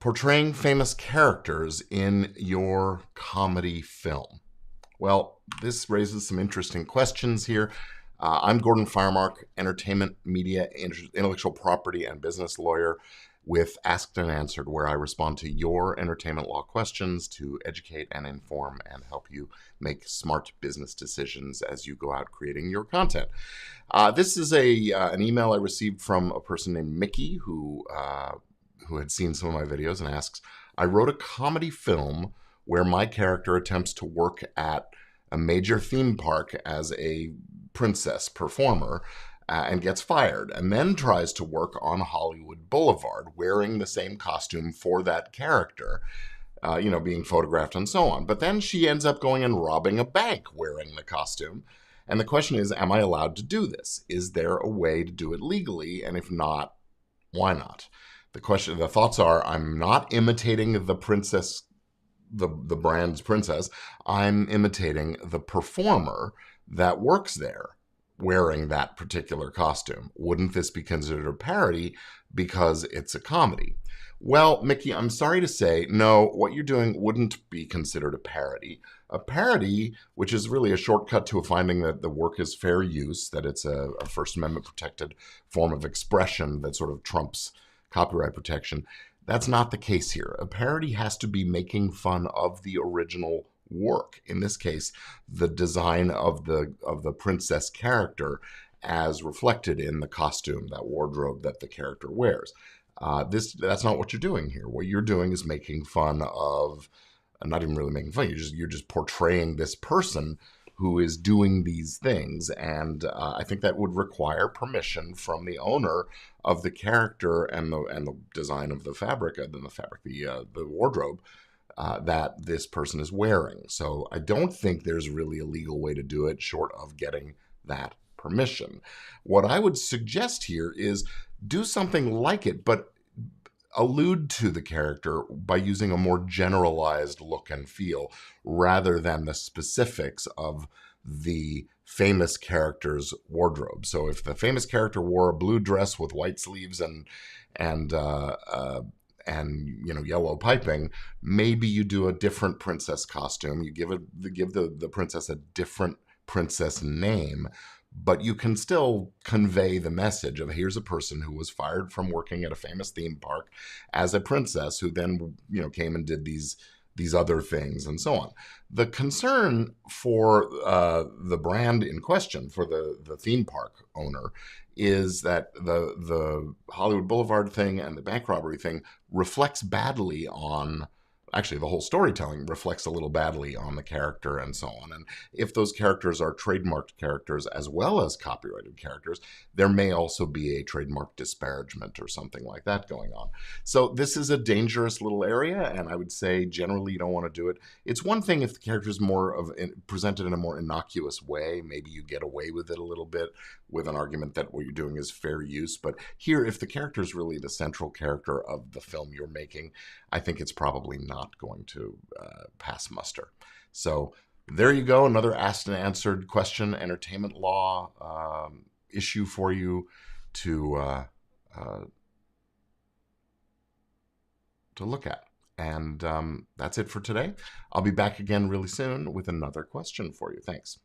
Portraying famous characters in your comedy film. Well, this raises some interesting questions here. I'm Gordon Firemark, entertainment, media, intellectual property, and business lawyer with Asked and Answered, where I respond to your entertainment law questions to educate and inform and help you make smart business decisions as you go out creating your content. This is an email I received from a person named Mickey who had seen some of my videos and asks, I wrote a comedy film where my character attempts to work at a major theme park as a princess performer and gets fired, and then tries to work on Hollywood Boulevard wearing the same costume for that character, being photographed and so on. But then she ends up going and robbing a bank wearing the costume. And the question is, am I allowed to do this? Is there a way to do it legally? And if not, why not? The thoughts are, I'm not imitating the princess, the brand's princess. I'm imitating the performer that works there wearing that particular costume. Wouldn't this be considered a parody because it's a comedy? Well, Mickey, I'm sorry to say, no, what you're doing wouldn't be considered a parody. A parody, which is really a shortcut to a finding that the work is fair use, that it's a First Amendment protected form of expression that sort of trumps copyright protection. That's not the case here. A parody has to be making fun of the original work. In this case, the design of the princess character as reflected in the costume, that wardrobe that the character wears. That's not what you're doing here. What you're doing is making fun of, not even really making fun. You're just portraying this person who is doing these things, and I think that would require permission from the owner of the character and the design of the fabric, the wardrobe that this person is wearing. So I don't think there's really a legal way to do it short of getting that permission. What I would suggest here is do something like it, but allude to the character by using a more generalized look and feel rather than the specifics of the famous character's wardrobe. So if the famous character wore a blue dress with white sleeves and yellow piping, maybe you do a different princess costume. You give the princess a different princess name, but you can still convey the message of, here's a person who was fired from working at a famous theme park as a princess who then, came and did these other things and so on. The concern for the brand in question, for the theme park owner, is that the Hollywood Boulevard thing and the bank robbery thing reflects badly on, actually the whole storytelling reflects a little badly on the character and so on. And if those characters are trademarked characters as well as copyrighted characters, there may also be a trademark disparagement or something like that going on. So this is a dangerous little area, and I would say generally you don't want to do it. It's one thing if the character is presented in a more innocuous way, maybe you get away with it a little bit with an argument that what you're doing is fair use. But here, if the character is really the central character of the film you're making, I think it's probably not going to pass muster. So there you go, another asked and answered question, entertainment law issue for you to look at. And that's it for today. I'll be back again really soon with another question for you. Thanks.